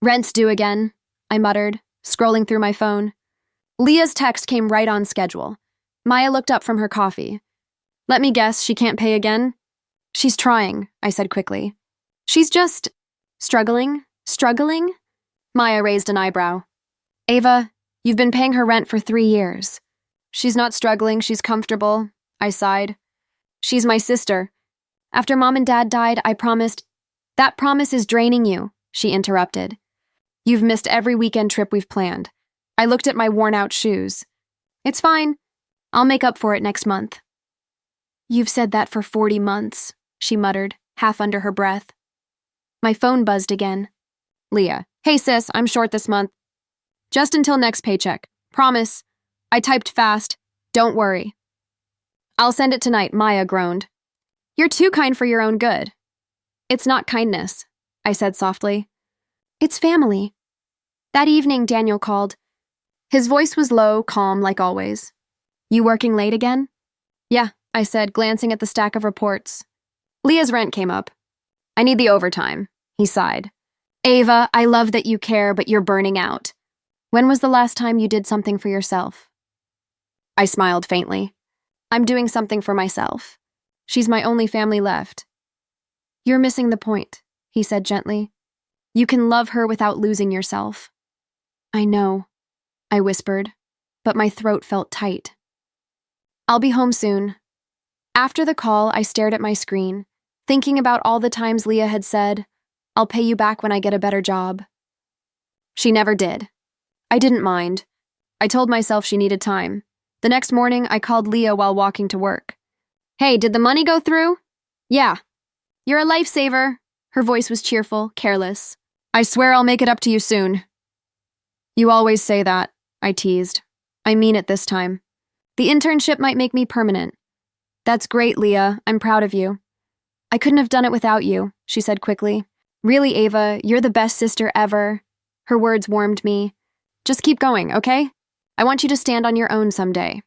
Rent's due again, I muttered, scrolling through my phone. Leah's text came right on schedule. Maya looked up from her coffee. Let me guess, she can't pay again? She's trying, I said quickly. She's just… struggling? Struggling? Maya raised an eyebrow. Ava, you've been paying her rent for 3 years. She's not struggling, she's comfortable, I sighed. She's my sister. After Mom and Dad died, I promised… That promise is draining you, she interrupted. You've missed every weekend trip we've planned. I looked at my worn-out shoes. It's fine. I'll make up for it next month. You've said that for 40 months, she muttered, half under her breath. My phone buzzed again. Leah, hey sis, I'm short this month. Just until next paycheck. Promise. I typed fast. Don't worry. I'll send it tonight, Maya groaned. You're too kind for your own good. It's not kindness, I said softly. It's family. That evening, Daniel called. His voice was low, calm, like always. You working late again? Yeah, I said, glancing at the stack of reports. Leah's rent came up. I need the overtime, he sighed. Ava, I love that you care, but you're burning out. When was the last time you did something for yourself? I smiled faintly. I'm doing something for myself. She's my only family left. You're missing the point, he said gently. You can love her without losing yourself. I know, I whispered, but my throat felt tight. I'll be home soon. After the call, I stared at my screen, thinking about all the times Leah had said, I'll pay you back when I get a better job. She never did. I didn't mind. I told myself she needed time. The next morning, I called Leah while walking to work. Hey, did the money go through? Yeah. You're a lifesaver. Her voice was cheerful, careless. I swear I'll make it up to you soon. You always say that, I teased. I mean it this time. The internship might make me permanent. That's great, Leah. I'm proud of you. I couldn't have done it without you, she said quickly. Really, Ava, you're the best sister ever. Her words warmed me. Just keep going, okay? I want you to stand on your own someday.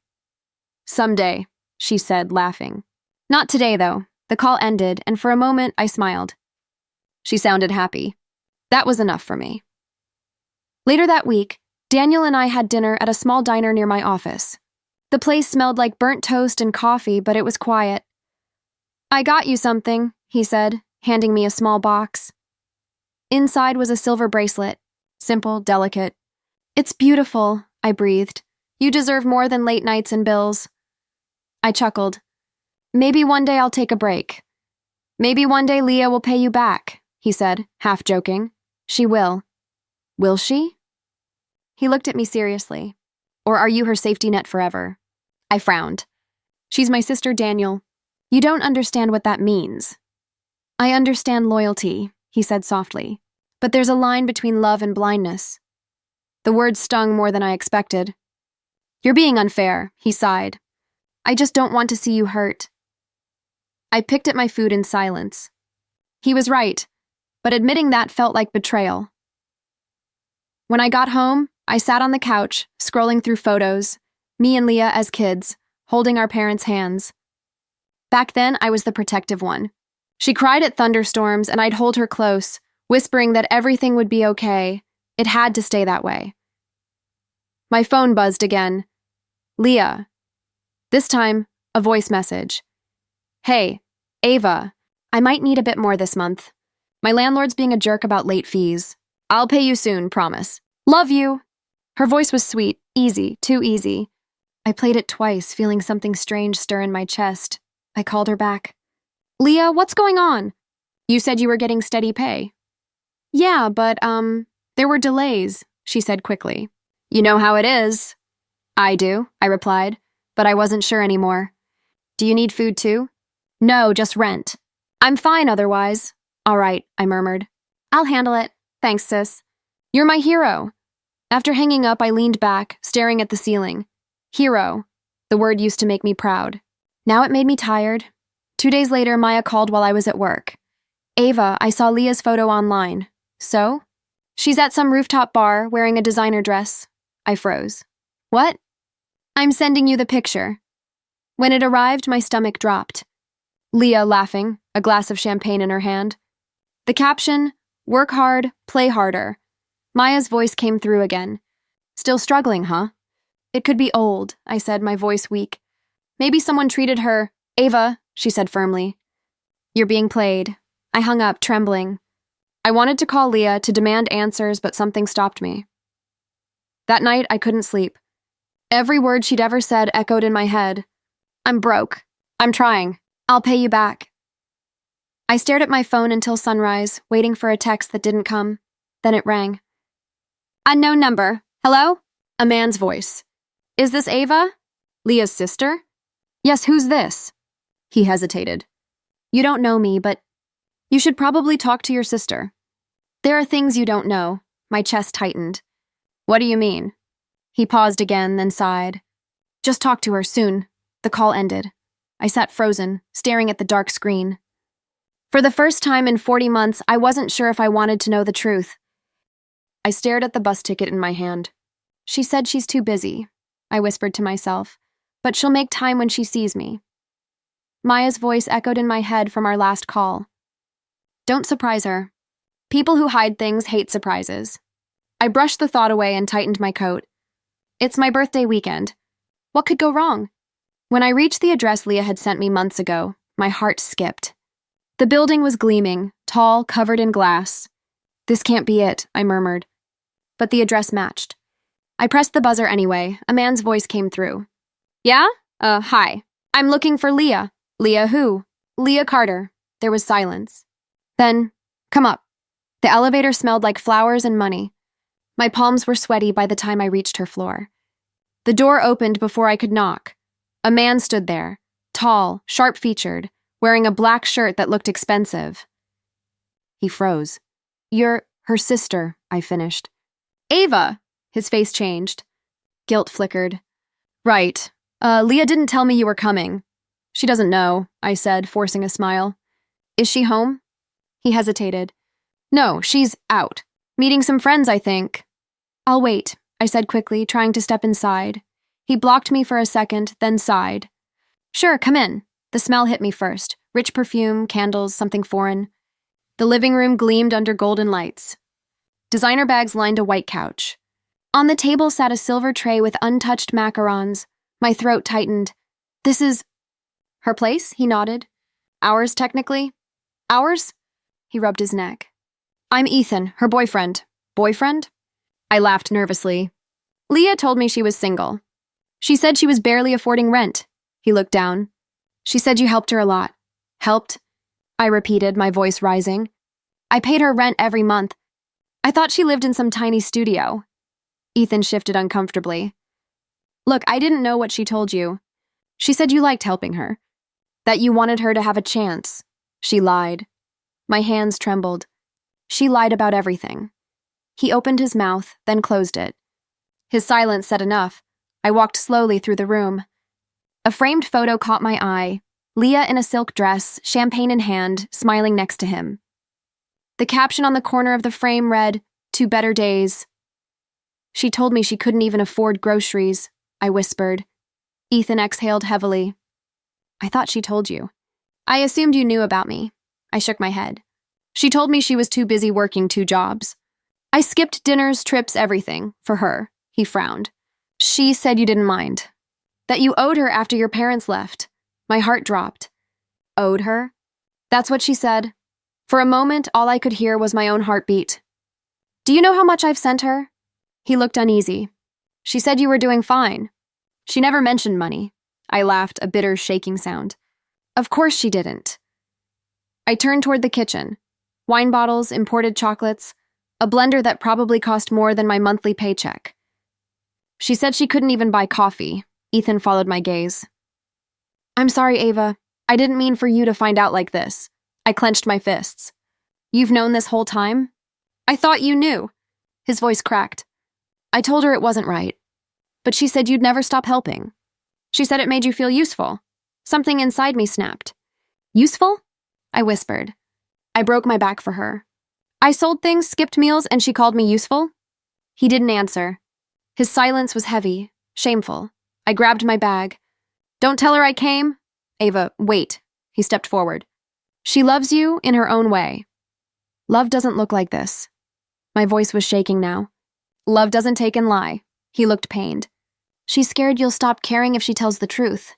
Someday, she said, laughing. Not today, though. The call ended, and for a moment, I smiled. She sounded happy. That was enough for me. Later that week, Daniel and I had dinner at a small diner near my office. The place smelled like burnt toast and coffee, but it was quiet. I got you something, he said, handing me a small box. Inside was a silver bracelet. Simple, delicate. It's beautiful, I breathed. You deserve more than late nights and bills. I chuckled. Maybe one day I'll take a break. Maybe one day Leah will pay you back, he said, half joking. She will. Will she? He looked at me seriously. Or are you her safety net forever? I frowned. She's my sister, Daniel. You don't understand what that means. I understand loyalty, he said softly. But there's a line between love and blindness. The words stung more than I expected. You're being unfair, he sighed. I just don't want to see you hurt. I picked at my food in silence. He was right, but admitting that felt like betrayal. When I got home, I sat on the couch, scrolling through photos, me and Leah as kids, holding our parents' hands. Back then, I was the protective one. She cried at thunderstorms, and I'd hold her close, whispering that everything would be okay. It had to stay that way. My phone buzzed again. Leah. This time, a voice message. Hey, Ava, I might need a bit more this month. My landlord's being a jerk about late fees. I'll pay you soon, promise. Love you. Her voice was sweet, easy, too easy. I played it twice, feeling something strange stir in my chest. I called her back. Leah, what's going on? You said you were getting steady pay. Yeah, but, there were delays, she said quickly. You know how it is. I do, I replied, but I wasn't sure anymore. Do you need food too? No, just rent. I'm fine otherwise. All right, I murmured. I'll handle it. Thanks, sis. You're my hero. After hanging up, I leaned back, staring at the ceiling. Hero. The word used to make me proud. Now it made me tired. 2 days later, Maya called while I was at work. Ava, I saw Leah's photo online. So? She's at some rooftop bar, wearing a designer dress. I froze. What? I'm sending you the picture. When it arrived, my stomach dropped. Leah laughing, a glass of champagne in her hand. The caption, work hard, play harder. Maya's voice came through again. Still struggling, huh? It could be old, I said, my voice weak. Maybe someone treated her. Ava, she said firmly. You're being played. I hung up, trembling. I wanted to call Leah to demand answers, but something stopped me. That night, I couldn't sleep. Every word she'd ever said echoed in my head. I'm broke. I'm trying. I'll pay you back. I stared at my phone until sunrise, waiting for a text that didn't come. Then it rang. Unknown number. Hello? A man's voice. Is this Ava? Leah's sister? Yes, who's this? He hesitated. You don't know me, but you should probably talk to your sister. There are things you don't know. My chest tightened. What do you mean? He paused again, then sighed. Just talk to her soon. The call ended. I sat frozen, staring at the dark screen. For the first time in 40 months, I wasn't sure if I wanted to know the truth. I stared at the bus ticket in my hand. She said she's too busy, I whispered to myself, but she'll make time when she sees me. Maya's voice echoed in my head from our last call. Don't surprise her. People who hide things hate surprises. I brushed the thought away and tightened my coat. It's my birthday weekend. What could go wrong? When I reached the address Leah had sent me months ago, my heart skipped. The building was gleaming, tall, covered in glass. This can't be it, I murmured. But the address matched. I pressed the buzzer anyway. A man's voice came through. Yeah? Hi. I'm looking for Leah. Leah who? Leah Carter. There was silence. Then, come up. The elevator smelled like flowers and money. My palms were sweaty by the time I reached her floor. The door opened before I could knock. A man stood there, tall, sharp-featured, wearing a black shirt that looked expensive. He froze. You're her sister, I finished. Ava! His face changed. Guilt flickered. Right. Leah didn't tell me you were coming. She doesn't know, I said, forcing a smile. Is she home? He hesitated. No, she's out. Meeting some friends, I think. I'll wait, I said quickly, trying to step inside. He blocked me for a second, then sighed. Sure, come in. The smell hit me first. Rich perfume, candles, something foreign. The living room gleamed under golden lights. Designer bags lined a white couch. On the table sat a silver tray with untouched macarons. My throat tightened. This is... her place? He nodded. Ours, technically. Ours? He rubbed his neck. I'm Ethan, her boyfriend. Boyfriend? I laughed nervously. Leah told me she was single. She said she was barely affording rent. He looked down. She said you helped her a lot. Helped? I repeated, my voice rising. I paid her rent every month. I thought she lived in some tiny studio. Ethan shifted uncomfortably. Look, I didn't know what she told you. She said you liked helping her. That you wanted her to have a chance. She lied. My hands trembled. She lied about everything. He opened his mouth, then closed it. His silence said enough. I walked slowly through the room. A framed photo caught my eye. Leah in a silk dress, champagne in hand, smiling next to him. The caption on the corner of the frame read, "To better days." She told me she couldn't even afford groceries, I whispered. Ethan exhaled heavily. I thought she told you. I assumed you knew about me. I shook my head. She told me she was too busy working 2 jobs. I skipped dinners, trips, everything, for her. He frowned. She said you didn't mind. That you owed her after your parents left. My heart dropped. Owed her? That's what she said. For a moment, all I could hear was my own heartbeat. Do you know how much I've sent her? He looked uneasy. She said you were doing fine. She never mentioned money. I laughed, a bitter shaking sound. Of course she didn't. I turned toward the kitchen. Wine bottles, imported chocolates, a blender that probably cost more than my monthly paycheck. She said she couldn't even buy coffee. Ethan followed my gaze. I'm sorry, Ava. I didn't mean for you to find out like this. I clenched my fists. You've known this whole time? I thought you knew. His voice cracked. I told her it wasn't right. But she said you'd never stop helping. She said it made you feel useful. Something inside me snapped. Useful? I whispered. I broke my back for her. I sold things, skipped meals, and she called me useful? He didn't answer. His silence was heavy, shameful. I grabbed my bag. Don't tell her I came. Ava, wait. He stepped forward. She loves you in her own way. Love doesn't look like this. My voice was shaking now. Love doesn't take and lie. He looked pained. She's scared you'll stop caring if she tells the truth.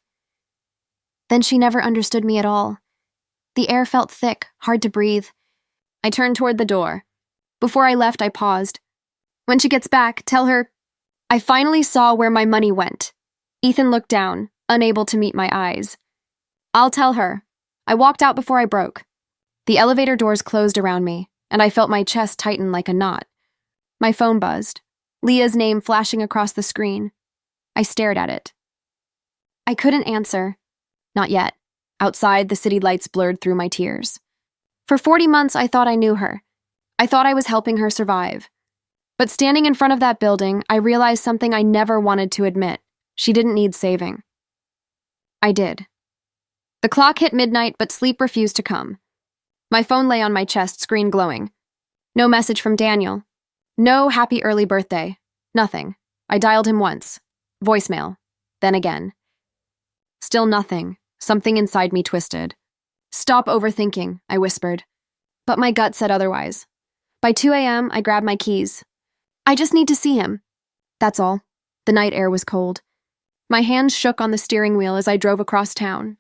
Then she never understood me at all. The air felt thick, hard to breathe. I turned toward the door. Before I left, I paused. When she gets back, tell her, I finally saw where my money went. Ethan looked down, unable to meet my eyes. I'll tell her. I walked out before I broke. The elevator doors closed around me, and I felt my chest tighten like a knot. My phone buzzed, Leah's name flashing across the screen. I stared at it. I couldn't answer. Not yet. Outside, the city lights blurred through my tears. For 40 months, I thought I knew her. I thought I was helping her survive. But standing in front of that building, I realized something I never wanted to admit. She didn't need saving. I did. The clock hit midnight, but sleep refused to come. My phone lay on my chest, screen glowing. No message from Daniel. No happy early birthday. Nothing. I dialed him once. Voicemail. Then again. Still nothing. Something inside me twisted. Stop overthinking, I whispered. But my gut said otherwise. By 2 a.m., I grabbed my keys. I just need to see him. That's all. The night air was cold. My hands shook on the steering wheel as I drove across town.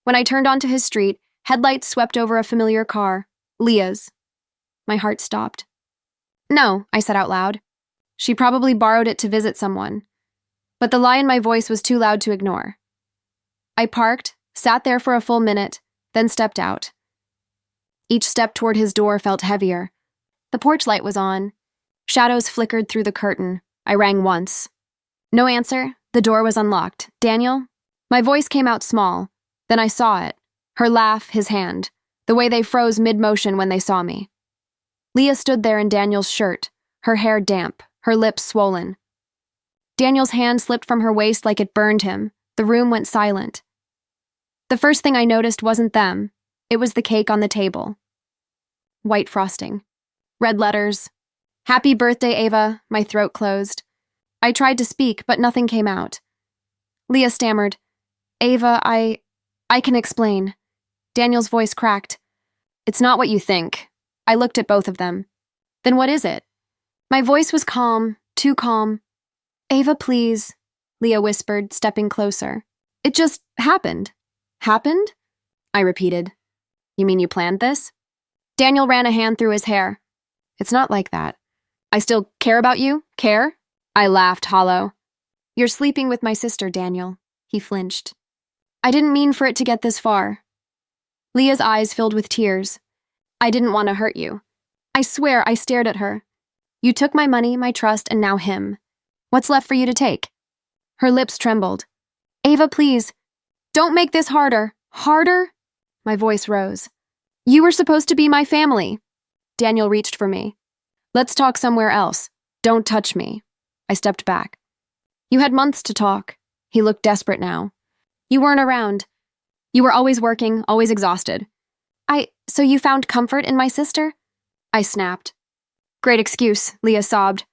When I turned onto his street, headlights swept over a familiar car, Leah's. My heart stopped. No, I said out loud. She probably borrowed it to visit someone. But the lie in my voice was too loud to ignore. I parked, sat there for a full minute, then stepped out. Each step toward his door felt heavier. The porch light was on. Shadows flickered through the curtain. I rang once. No answer. The door was unlocked. Daniel? My voice came out small. Then I saw it. Her laugh, his hand. The way they froze mid-motion when they saw me. Leah stood there in Daniel's shirt, her hair damp, her lips swollen. Daniel's hand slipped from her waist like it burned him. The room went silent. The first thing I noticed wasn't them. It was the cake on the table. White frosting. Red letters. Happy birthday, Ava. My throat closed. I tried to speak, but nothing came out. Leah stammered. Ava, I can explain. Daniel's voice cracked. It's not what you think. I looked at both of them. Then what is it? My voice was calm, too calm. Ava, please, Leah whispered, stepping closer. It just happened. Happened? I repeated. You mean you planned this? Daniel ran a hand through his hair. It's not like that. I still care about you? Care? I laughed hollow. You're sleeping with my sister, Daniel. He flinched. I didn't mean for it to get this far. Leah's eyes filled with tears. I didn't want to hurt you. I swear I stared at her. You took my money, my trust, and now him. What's left for you to take? Her lips trembled. Ava, please. Don't make this harder. Harder? My voice rose. You were supposed to be my family. Daniel reached for me. Let's talk somewhere else. Don't touch me. I stepped back. You had months to talk. He looked desperate now. You weren't around. You were always working, always exhausted. So you found comfort in my sister? I snapped. Great excuse, Leah sobbed.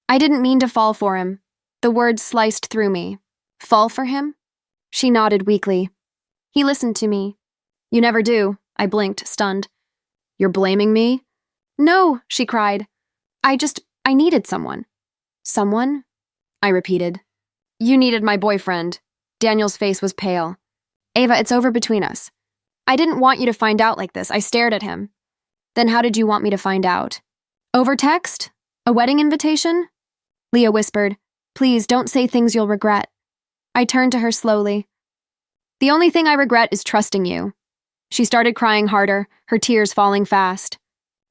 I didn't mean to fall for him. The words sliced through me. Fall for him? She nodded weakly. He listened to me. You never do, I blinked, stunned. You're blaming me? No, she cried. I needed someone. Someone? I repeated. You needed my boyfriend. Daniel's face was pale. Ava, it's over between us. I didn't want you to find out like this. I stared at him. Then how did you want me to find out? Over text? A wedding invitation? Leah whispered, Please don't say things you'll regret. I turned to her slowly. The only thing I regret is trusting you. She started crying harder, her tears falling fast.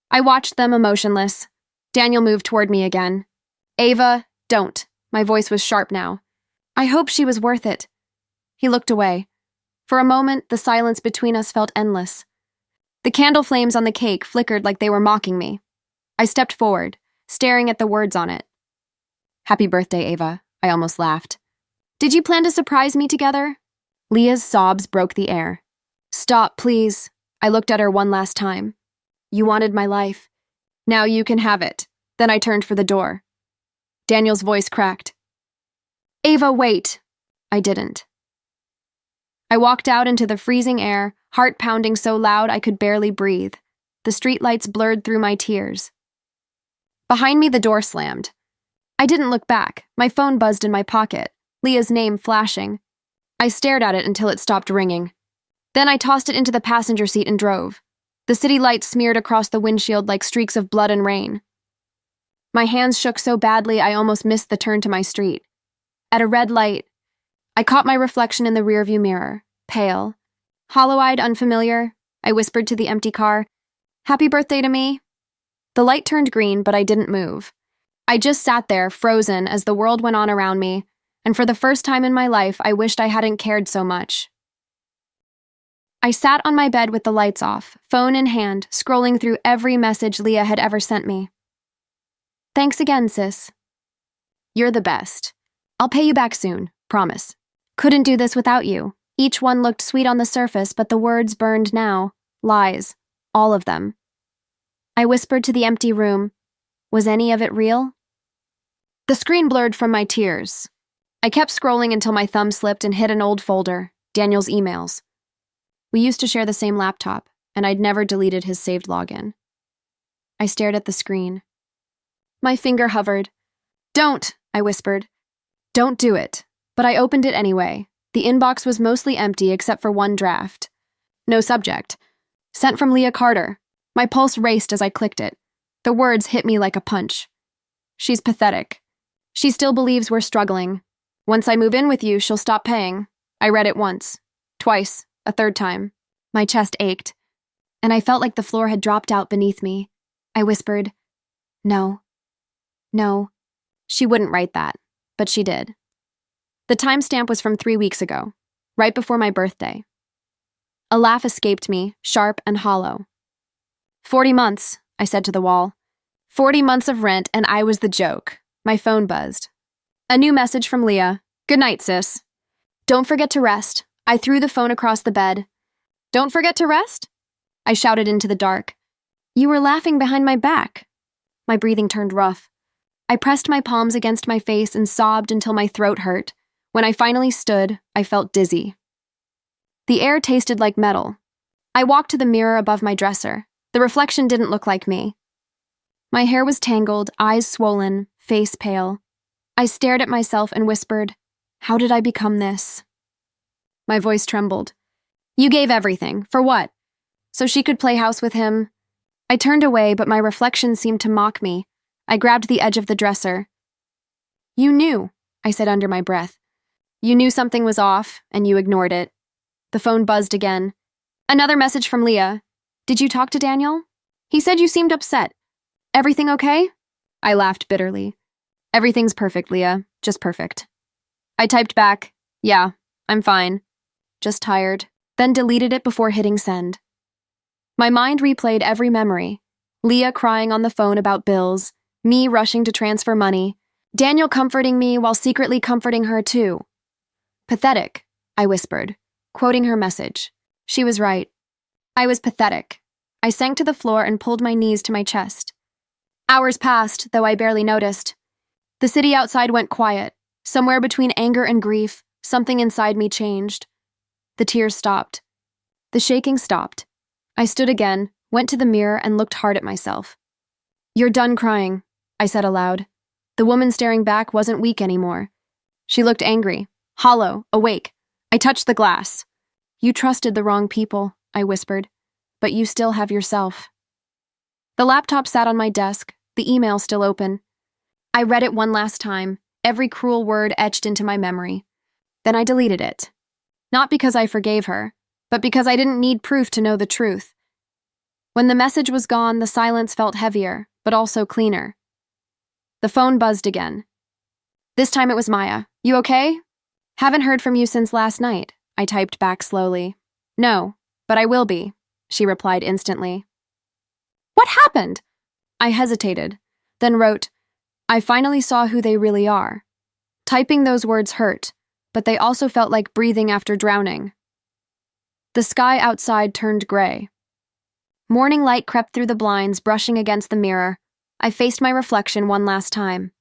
I watched them emotionless. Daniel moved toward me again. Ava, don't. My voice was sharp now. I hope she was worth it. He looked away. For a moment, the silence between us felt endless. The candle flames on the cake flickered like they were mocking me. I stepped forward, staring at the words on it. Happy birthday, Ava. I almost laughed. Did you plan to surprise me together? Leah's sobs broke the air. Stop, please. I looked at her one last time. You wanted my life. Now you can have it. Then I turned for the door. Daniel's voice cracked. Ava, wait. I didn't. I walked out into the freezing air, heart pounding so loud I could barely breathe. The streetlights blurred through my tears. Behind me, the door slammed. I didn't look back. My phone buzzed in my pocket, Leah's name flashing. I stared at it until it stopped ringing. Then I tossed it into the passenger seat and drove. The city lights smeared across the windshield like streaks of blood and rain. My hands shook so badly I almost missed the turn to my street. At a red light, I caught my reflection in the rearview mirror, pale. Hollow-eyed, unfamiliar, I whispered to the empty car, "Happy birthday to me." The light turned green, but I didn't move. I just sat there, frozen, as the world went on around me, and for the first time in my life, I wished I hadn't cared so much. I sat on my bed with the lights off, phone in hand, scrolling through every message Leah had ever sent me. "Thanks again, sis. You're the best. I'll pay you back soon, promise. Couldn't do this without you." Each one looked sweet on the surface, but the words burned now. Lies. All of them. I whispered to the empty room, "Was any of it real?" The screen blurred from my tears. I kept scrolling until my thumb slipped and hit an old folder, Daniel's emails. We used to share the same laptop, and I'd never deleted his saved login. I stared at the screen. My finger hovered. "Don't," I whispered. "Don't do it." But I opened it anyway. The inbox was mostly empty except for one draft. No subject. Sent from Leah Carter. My pulse raced as I clicked it. The words hit me like a punch. "She's pathetic. She still believes we're struggling. Once I move in with you, she'll stop paying." I read it once, twice, a third time. My chest ached, and I felt like the floor had dropped out beneath me. I whispered, "No. No." She wouldn't write that, but she did. The timestamp was from 3 weeks ago, right before my birthday. A laugh escaped me, sharp and hollow. 40 months, I said to the wall. 40 months of rent, and I was the joke. My phone buzzed. A new message from Leah. "Good night, sis. Don't forget to rest." I threw the phone across the bed. "Don't forget to rest?" I shouted into the dark. "You were laughing behind my back." My breathing turned rough. I pressed my palms against my face and sobbed until my throat hurt. When I finally stood, I felt dizzy. The air tasted like metal. I walked to the mirror above my dresser. The reflection didn't look like me. My hair was tangled, eyes swollen, face pale. I stared at myself and whispered, "How did I become this?" My voice trembled. "You gave everything. For what? So she could play house with him?" I turned away, but my reflection seemed to mock me. I grabbed the edge of the dresser. "You knew," I said under my breath. "You knew something was off, and you ignored it." The phone buzzed again. Another message from Leah. "Did you talk to Daniel? He said you seemed upset. Everything okay?" I laughed bitterly. "Everything's perfect, Leah. Just perfect." I typed back, "Yeah, I'm fine. Just tired," then deleted it before hitting send. My mind replayed every memory. Leah crying on the phone about bills, me rushing to transfer money, Daniel comforting me while secretly comforting her too. "Pathetic," I whispered, quoting her message. She was right. I was pathetic. I sank to the floor and pulled my knees to my chest. Hours passed, though I barely noticed. The city outside went quiet. Somewhere between anger and grief, something inside me changed. The tears stopped. The shaking stopped. I stood again, went to the mirror, and looked hard at myself. "You're done crying," I said aloud. The woman staring back wasn't weak anymore. She looked angry, hollow, awake. I touched the glass. "You trusted the wrong people," I whispered, "but you still have yourself." The laptop sat on my desk, the email still open. I read it one last time, every cruel word etched into my memory. Then I deleted it. Not because I forgave her, but because I didn't need proof to know the truth. When the message was gone, the silence felt heavier, but also cleaner. The phone buzzed again. This time it was Maya. "You okay?" "Haven't heard from you since last night," I typed back slowly. "No, but I will be," she replied instantly. "What happened?" I hesitated, then wrote, "I finally saw who they really are." Typing those words hurt, but they also felt like breathing after drowning. The sky outside turned gray. Morning light crept through the blinds, brushing against the mirror. I faced my reflection one last time.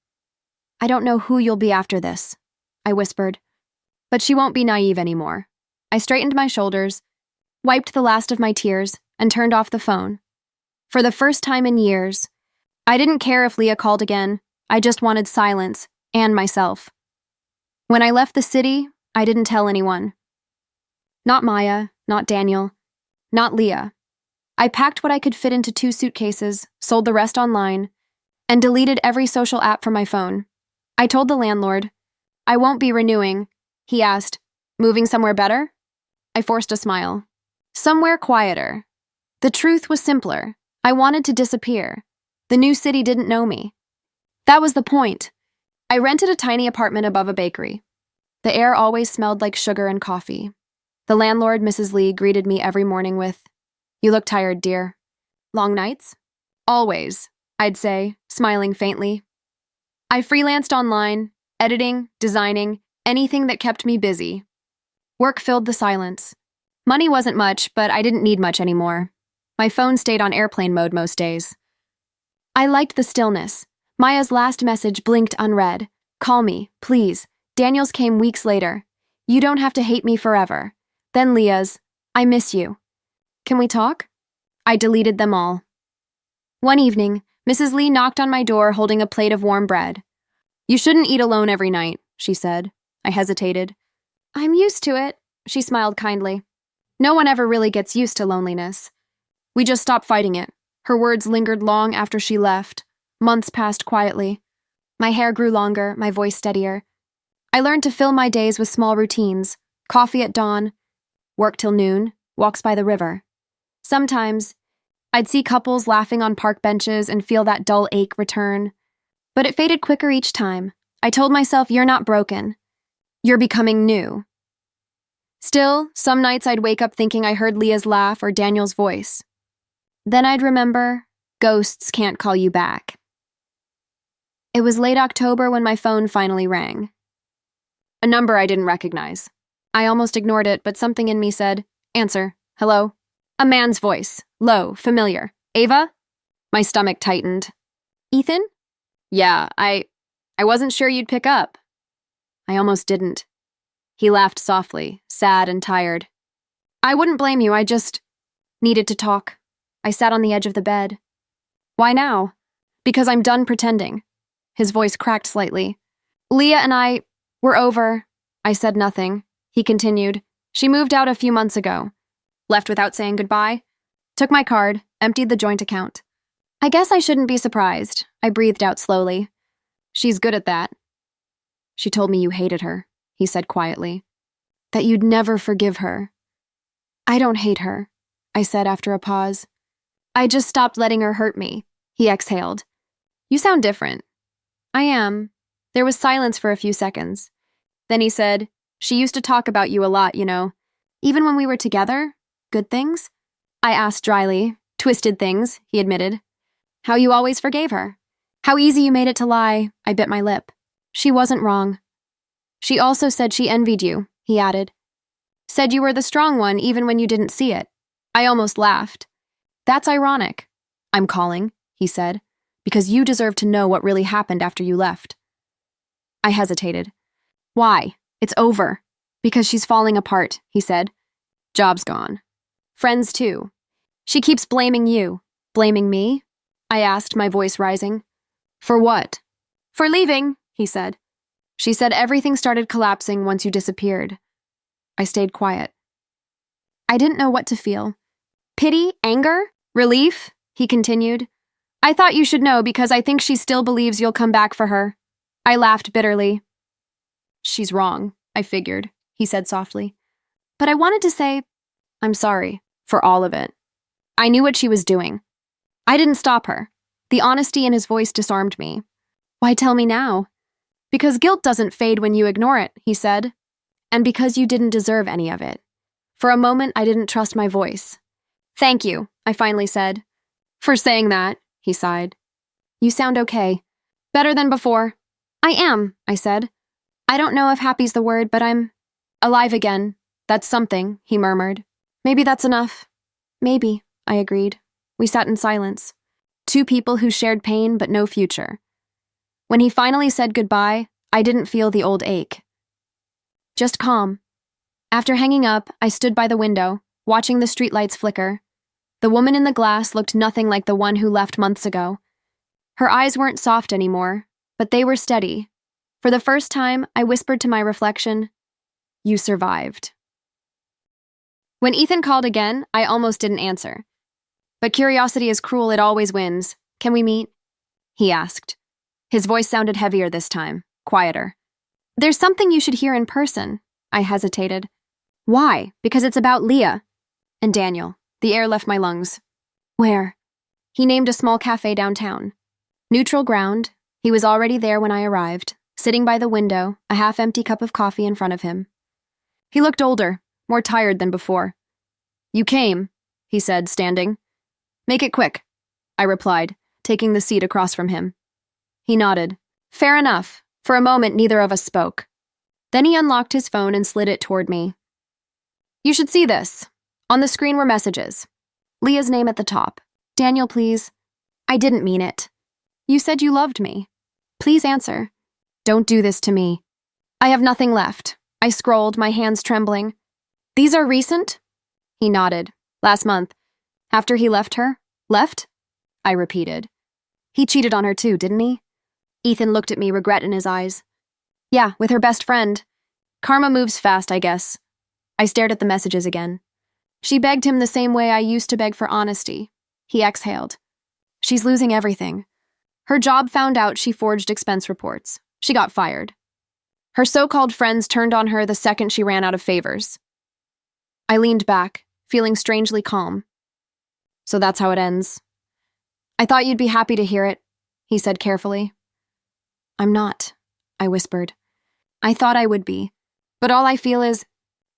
"I don't know who you'll be after this," I whispered. "But she won't be naive anymore." I straightened my shoulders, wiped the last of my tears, and turned off the phone. For the first time in years, I didn't care if Leah called again. I just wanted silence, and myself. When I left the city, I didn't tell anyone. Not Maya, not Daniel, not Leah. I packed what I could fit into 2 suitcases, sold the rest online, and deleted every social app from my phone. I told the landlord, "I won't be renewing." He asked, "Moving somewhere better?" I forced a smile. Somewhere quieter. The truth was simpler. I wanted to disappear. The new city didn't know me. That was the point. I rented a tiny apartment above a bakery. The air always smelled like sugar and coffee. The landlord, Mrs. Lee, greeted me every morning with, "You look tired, dear." "Long nights?" "Always," I'd say, smiling faintly. I freelanced online, editing, designing, anything that kept me busy. Work filled the silence. Money wasn't much, but I didn't need much anymore. My phone stayed on airplane mode most days. I liked the stillness. Maya's last message blinked unread. "Call me, please." Daniel's came weeks later. "You don't have to hate me forever." Then Leah's, "I miss you." "Can we talk?" I deleted them all. One evening, Mrs. Lee knocked on my door holding a plate of warm bread. "You shouldn't eat alone every night," she said. I hesitated. "I'm used to it," she smiled kindly. No one ever really gets used to loneliness. We just stopped fighting it. Her words lingered long after she left. Months passed quietly. My hair grew longer, my voice steadier. I learned to fill my days with small routines: coffee at dawn, work till noon, walks by the river. Sometimes, I'd see couples laughing on park benches and feel that dull ache return. But it faded quicker each time. I told myself, "You're not broken. You're becoming new." Still, some nights I'd wake up thinking I heard Leah's laugh or Daniel's voice. Then I'd remember, ghosts can't call you back. It was late October when my phone finally rang. A number I didn't recognize. I almost ignored it, but something in me said, "Answer. Hello?" A man's voice, low, familiar. "Ava?" My stomach tightened. "Ethan?" "Yeah, I wasn't sure you'd pick up." I almost didn't. He laughed softly, sad and tired. "I wouldn't blame you, I just needed to talk." I sat on the edge of the bed. "Why now?" "Because I'm done pretending." His voice cracked slightly. "Leah and we're over." I said nothing. He continued. "She moved out a few months ago. Left without saying goodbye. Took my card, emptied the joint account." "I guess I shouldn't be surprised," I breathed out slowly. "She's good at that." "She told me you hated her," he said quietly. "That you'd never forgive her." "I don't hate her," I said after a pause. "I just stopped letting her hurt me." He exhaled. "You sound different." "I am." There was silence for a few seconds. Then he said, "She used to talk about you a lot, you know. Even when we were together? Good things?" I asked dryly. "Twisted things," he admitted. "How you always forgave her. How easy you made it to lie." I bit my lip. "She wasn't wrong." "She also said she envied you," he added. "Said you were the strong one even when you didn't see it." I almost laughed. "That's ironic." "I'm calling," he said, "because you deserve to know what really happened after you left." I hesitated. "Why? It's over." "Because she's falling apart," he said. "Job's gone. Friends too. She keeps blaming you." "Blaming me?" I asked, my voice rising. "For what?" "For leaving," he said. "She said everything started collapsing once you disappeared." I stayed quiet. I didn't know what to feel. Pity? Anger? Relief? He continued. "I thought you should know because I think she still believes you'll come back for her." I laughed bitterly. "She's wrong, I figured," he said softly. But I wanted to say, "I'm sorry for all of it." I knew what she was doing. I didn't stop her. The honesty in his voice disarmed me. "Why tell me now?" "Because guilt doesn't fade when you ignore it," he said. "And because you didn't deserve any of it." For a moment, I didn't trust my voice. "Thank you," I finally said. "For saying that," he sighed. "You sound okay. Better than before." "I am," I said. "I don't know if happy's the word, but I'm alive again. That's something," he murmured. "Maybe that's enough." "Maybe," I agreed. We sat in silence. Two people who shared pain but no future. When he finally said goodbye, I didn't feel the old ache. Just calm. After hanging up, I stood by the window, watching the streetlights flicker. The woman in the glass looked nothing like the one who left months ago. Her eyes weren't soft anymore, but they were steady. For the first time, I whispered to my reflection, "You survived." When Ethan called again, I almost didn't answer. "But curiosity is cruel, it always wins. Can we meet?" he asked. His voice sounded heavier this time, quieter. "There's something you should hear in person." I hesitated. "Why?" "Because it's about Leah." "And Daniel." The air left my lungs. "Where?" He named a small cafe downtown. Neutral ground. He was already there when I arrived, sitting by the window, a half-empty cup of coffee in front of him. He looked older, more tired than before. "You came," he said, standing. "Make it quick," I replied, taking the seat across from him. He nodded. "Fair enough." For a moment, neither of us spoke. Then he unlocked his phone and slid it toward me. "You should see this." On the screen were messages. Leah's name at the top. "Daniel, please." "I didn't mean it." "You said you loved me." "Please answer." "Don't do this to me." "I have nothing left." I scrolled, my hands trembling. "These are recent?" He nodded. "Last month. After he left her?" "Left?" I repeated. "He cheated on her too, didn't he?" Ethan looked at me, regret in his eyes. "Yeah, with her best friend. Karma moves fast, I guess." I stared at the messages again. "She begged him the same way I used to beg for honesty." He exhaled. "She's losing everything. Her job found out she forged expense reports. She got fired. Her so-called friends turned on her the second she ran out of favors." I leaned back, feeling strangely calm. "So that's how it ends." "I thought you'd be happy to hear it," he said carefully. "I'm not," I whispered. "I thought I would be. But all I feel is—"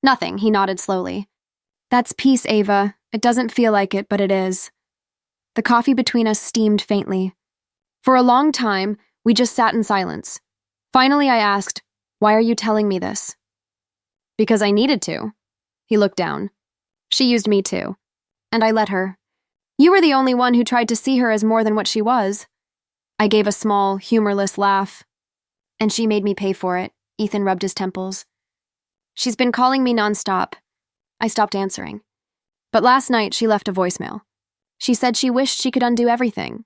"Nothing," he nodded slowly. "That's peace, Ava. It doesn't feel like it, but it is." The coffee between us steamed faintly. For a long time, we just sat in silence. Finally, I asked, "Why are you telling me this?" "Because I needed to." He looked down. "She used me too. And I let her. You were the only one who tried to see her as more than what she was." I gave a small, humorless laugh. "And she made me pay for it." Ethan rubbed his temples. "She's been calling me nonstop." I stopped answering. But last night, she left a voicemail. She said she wished she could undo everything.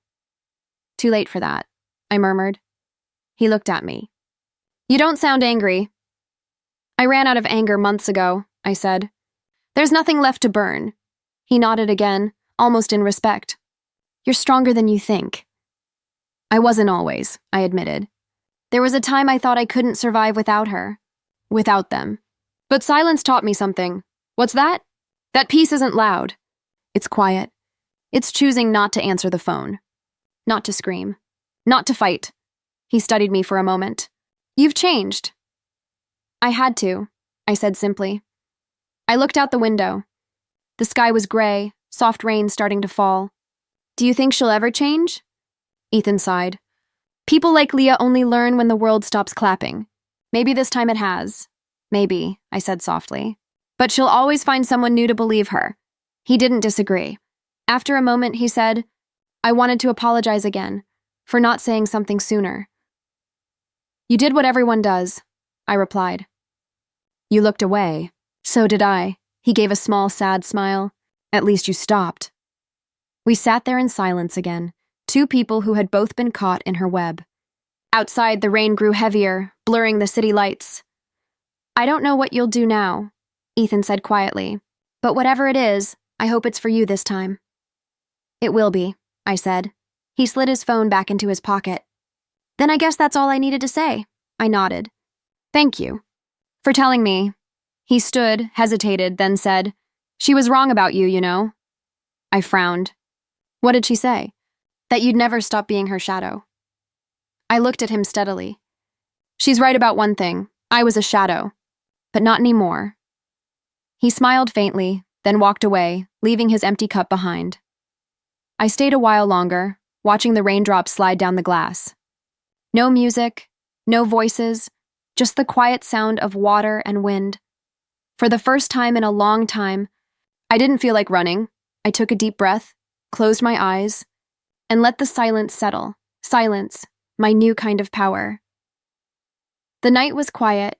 "Too late for that," I murmured. He looked at me. "You don't sound angry." "I ran out of anger months ago," I said. "There's nothing left to burn." He nodded again, almost in respect. "You're stronger than you think." "I wasn't always," I admitted. "There was a time I thought I couldn't survive without her. Without them. But silence taught me something." "What's that?" "That peace isn't loud. It's quiet. It's choosing not to answer the phone. Not to scream. Not to fight." He studied me for a moment. "You've changed." "I had to," I said simply. I looked out the window. The sky was gray, soft rain starting to fall. "Do you think she'll ever change?" Ethan sighed. "People like Leah only learn when the world stops clapping. Maybe this time it has." "Maybe," I said softly. "But she'll always find someone new to believe her." He didn't disagree. After a moment, he said, "I wanted to apologize again, for not saying something sooner." "You did what everyone does," I replied. "You looked away." "So did I." He gave a small, sad smile. "At least you stopped." We sat there in silence again, two people who had both been caught in her web. Outside, the rain grew heavier, blurring the city lights. "I don't know what you'll do now," Ethan said quietly. "But whatever it is, I hope it's for you this time." "It will be," I said. He slid his phone back into his pocket. "Then I guess that's all I needed to say." I nodded. "Thank you for telling me." He stood, hesitated, then said, "She was wrong about you, you know." I frowned. "What did she say?" "That you'd never stop being her shadow." I looked at him steadily. "She's right about one thing. I was a shadow. But not anymore." He smiled faintly, then walked away, leaving his empty cup behind. I stayed a while longer, watching the raindrops slide down the glass. No music, no voices, just the quiet sound of water and wind. For the first time in a long time, I didn't feel like running. I took a deep breath, closed my eyes, and let the silence settle. Silence, my new kind of power. The night was quiet,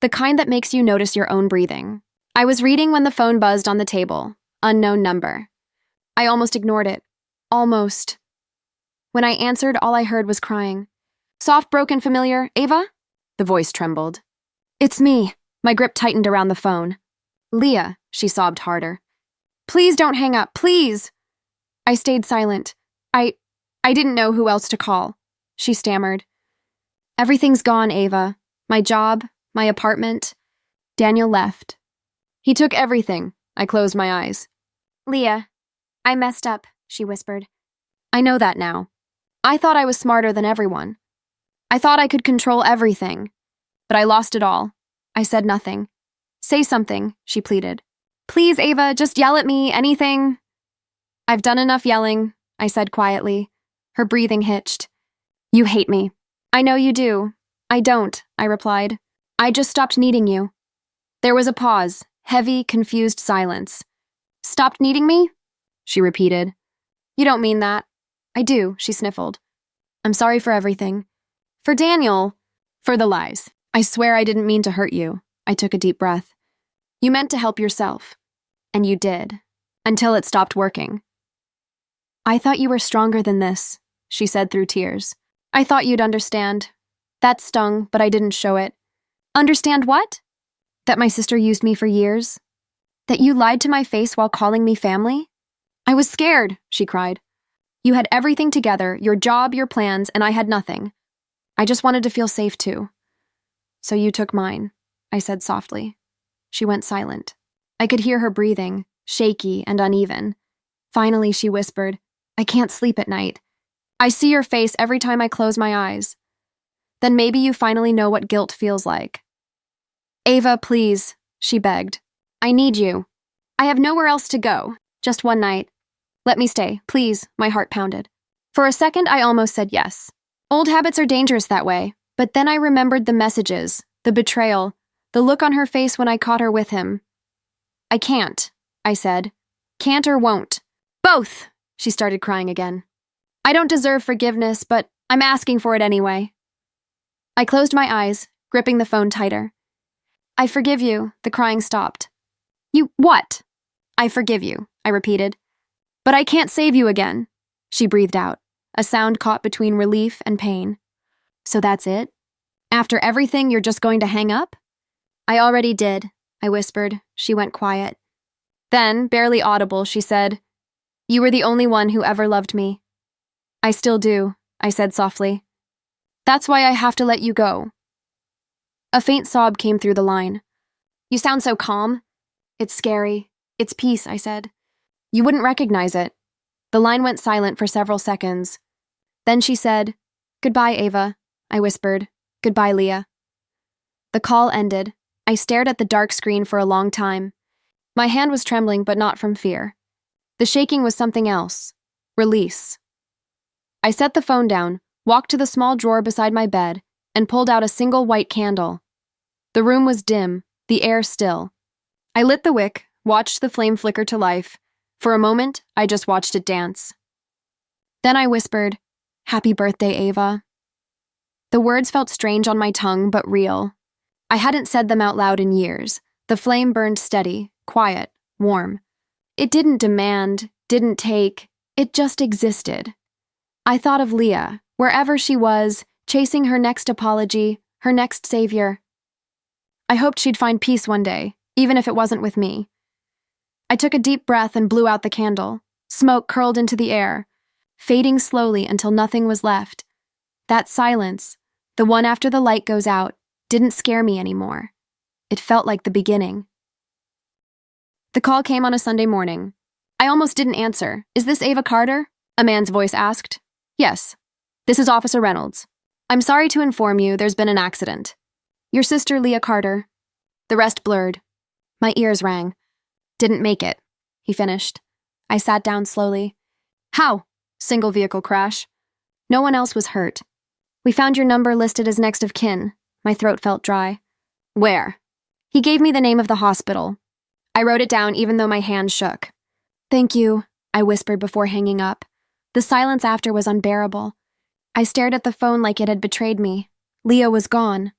the kind that makes you notice your own breathing. I was reading when the phone buzzed on the table, unknown number. I almost ignored it. Almost. When I answered, all I heard was crying. Soft, broken, familiar, Ava? The voice trembled. It's me. My grip tightened around the phone. Leah, she sobbed harder. Please don't hang up, please. I stayed silent. I didn't know who else to call. She stammered. Everything's gone, Ava. My job, my apartment. Daniel left. He took everything. I closed my eyes. Leah, I messed up, she whispered. I know that now. I thought I was smarter than everyone. I thought I could control everything. But I lost it all. I said nothing. Say something, she pleaded. Please, Ava, just yell at me, anything. I've done enough yelling, I said quietly. Her breathing hitched. You hate me. I know you do. I don't, I replied. I just stopped needing you. There was a pause, heavy, confused silence. Stopped needing me? She repeated. You don't mean that. I do, she sniffled. I'm sorry for everything. For Daniel. For the lies. I swear I didn't mean to hurt you. I took a deep breath. You meant to help yourself. And you did. Until it stopped working. I thought you were stronger than this, she said through tears. I thought you'd understand. That stung, but I didn't show it. Understand what? That my sister used me for years? That you lied to my face while calling me family? I was scared, she cried. You had everything together, your job, your plans, and I had nothing. I just wanted to feel safe too. So you took mine, I said softly. She went silent. I could hear her breathing, shaky and uneven. Finally, she whispered, I can't sleep at night. I see your face every time I close my eyes. Then maybe you finally know what guilt feels like. Ava, please, she begged. I need you. I have nowhere else to go. Just one night. Let me stay, please, my heart pounded. For a second, I almost said yes. Old habits are dangerous that way, but then I remembered the messages, the betrayal, the look on her face when I caught her with him. I can't, I said. Can't or won't. Both, she started crying again. I don't deserve forgiveness, but I'm asking for it anyway. I closed my eyes, gripping the phone tighter. I forgive you, the crying stopped. You what? I forgive you, I repeated. But I can't save you again, she breathed out, a sound caught between relief and pain. So that's it? After everything, you're just going to hang up? I already did, I whispered. She went quiet. Then, barely audible, she said, You were the only one who ever loved me. I still do, I said softly. That's why I have to let you go. A faint sob came through the line. You sound so calm. It's scary. It's peace, I said. You wouldn't recognize it. The line went silent for several seconds. Then she said, Goodbye, Ava, I whispered. Goodbye, Leah. The call ended. I stared at the dark screen for a long time. My hand was trembling, but not from fear. The shaking was something else. Release. I set the phone down, walked to the small drawer beside my bed, and pulled out a single white candle. The room was dim, the air still. I lit the wick, watched the flame flicker to life. For a moment, I just watched it dance. Then I whispered, Happy birthday, Ava. The words felt strange on my tongue, but real. I hadn't said them out loud in years. The flame burned steady, quiet, warm. It didn't demand, didn't take, it just existed. I thought of Leah, wherever she was, chasing her next apology, her next savior. I hoped she'd find peace one day, even if it wasn't with me. I took a deep breath and blew out the candle. Smoke curled into the air, fading slowly until nothing was left. That silence, the one after the light goes out, didn't scare me anymore. It felt like the beginning. The call came on a Sunday morning. I almost didn't answer. Is this Ava Carter? A man's voice asked. Yes. This is Officer Reynolds. I'm sorry to inform you there's been an accident. Your sister, Leah Carter. The rest blurred. My ears rang. Didn't make it, he finished. I sat down slowly. How? Single vehicle crash. No one else was hurt. We found your number listed as next of kin. My throat felt dry. Where? He gave me the name of the hospital. I wrote it down even though my hand shook. Thank you, I whispered before hanging up. The silence after was unbearable. I stared at the phone like it had betrayed me. Leah was gone.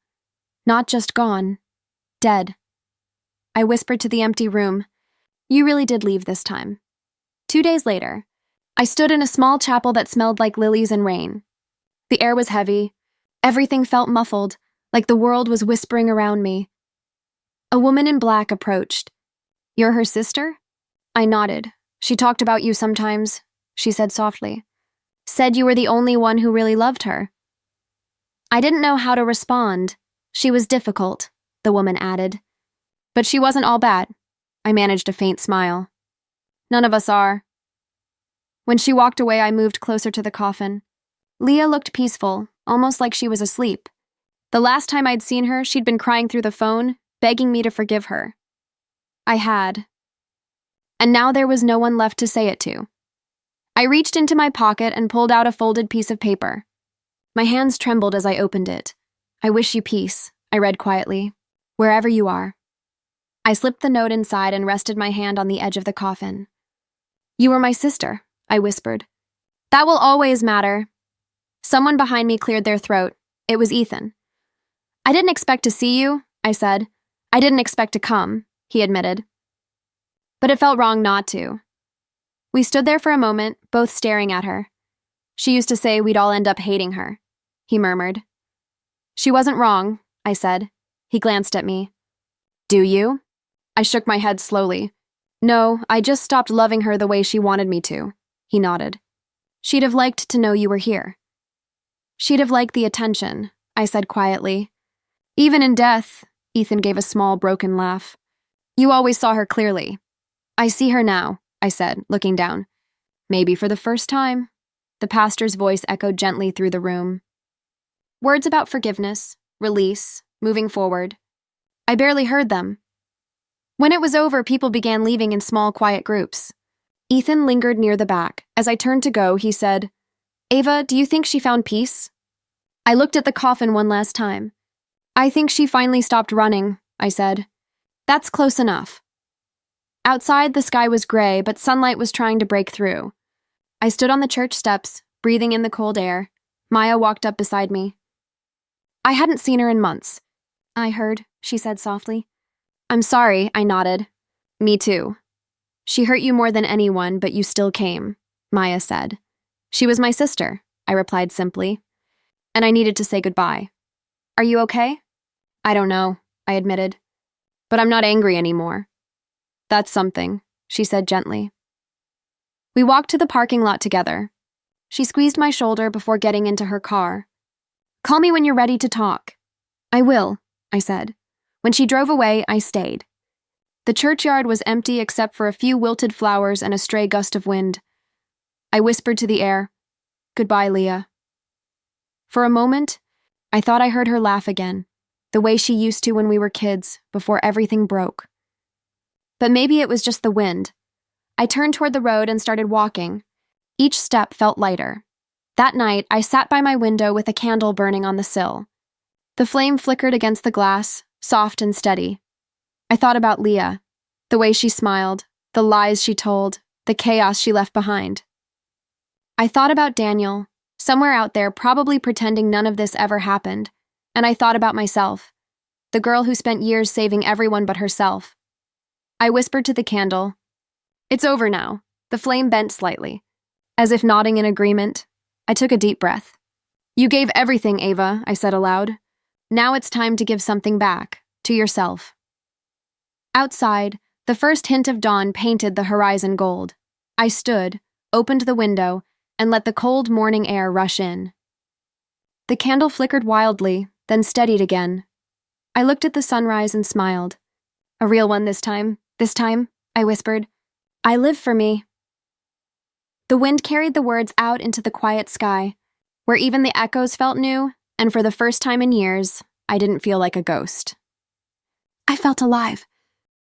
Not just gone. Dead. I whispered to the empty room. You really did leave this time. 2 days later, I stood in a small chapel that smelled like lilies and rain. The air was heavy. Everything felt muffled, like the world was whispering around me. A woman in black approached. "You're her sister?" I nodded. "She talked about you sometimes," she said softly. "Said you were the only one who really loved her." I didn't know how to respond. "She was difficult," the woman added. "But she wasn't all bad." I managed a faint smile. "None of us are." When she walked away, I moved closer to the coffin. Leah looked peaceful, almost like she was asleep. The last time I'd seen her, she'd been crying through the phone, begging me to forgive her. I had. And now there was no one left to say it to. I reached into my pocket and pulled out a folded piece of paper. My hands trembled as I opened it. "I wish you peace," I read quietly. "Wherever you are." I slipped the note inside and rested my hand on the edge of the coffin. "You were my sister," I whispered. "That will always matter." Someone behind me cleared their throat. It was Ethan. "I didn't expect to see you," I said. "I didn't expect to come," he admitted. But it felt wrong not to. We stood there for a moment, both staring at her. "She used to say we'd all end up hating her," he murmured. "She wasn't wrong," I said. He glanced at me. "Do you?" I shook my head slowly. "No, I just stopped loving her the way she wanted me to," he nodded. "She'd have liked to know you were here." "She'd have liked the attention," I said quietly. "Even in death," Ethan gave a small, broken laugh. "You always saw her clearly." "I see her now," I said, looking down. "Maybe for the first time." The pastor's voice echoed gently through the room. Words about forgiveness, release, moving forward. I barely heard them. When it was over, people began leaving in small, quiet groups. Ethan lingered near the back. As I turned to go, he said, "Ava, do you think she found peace?" I looked at the coffin one last time. "I think she finally stopped running," I said. "That's close enough." Outside, the sky was gray, but sunlight was trying to break through. I stood on the church steps, breathing in the cold air. Maya walked up beside me. "I hadn't seen her in months." "I heard," she said softly. "I'm sorry," I nodded. "Me too." "She hurt you more than anyone, but you still came," Maya said. "She was my sister," I replied simply. "And I needed to say goodbye." "Are you okay?" "I don't know," I admitted. "But I'm not angry anymore." "That's something," she said gently. We walked to the parking lot together. She squeezed my shoulder before getting into her car. "Call me when you're ready to talk." "I will," I said. When she drove away, I stayed. The churchyard was empty except for a few wilted flowers and a stray gust of wind. I whispered to the air, "Goodbye, Leah." For a moment, I thought I heard her laugh again, the way she used to when we were kids, before everything broke. But maybe it was just the wind. I turned toward the road and started walking. Each step felt lighter. That night, I sat by my window with a candle burning on the sill. The flame flickered against the glass, soft and steady. I thought about Leah, the way she smiled, the lies she told, the chaos she left behind. I thought about Daniel, somewhere out there probably pretending none of this ever happened, and I thought about myself, the girl who spent years saving everyone but herself. I whispered to the candle, "It's over now." The flame bent slightly. As if nodding in agreement, I took a deep breath. "You gave everything, Ava," I said aloud. "Now it's time to give something back, to yourself." Outside, the first hint of dawn painted the horizon gold. I stood, opened the window, and let the cold morning air rush in. The candle flickered wildly, then steadied again. I looked at the sunrise and smiled. "A real one this time, I whispered. "I live for me." The wind carried the words out into the quiet sky, where even the echoes felt new, and for the first time in years, I didn't feel like a ghost. I felt alive.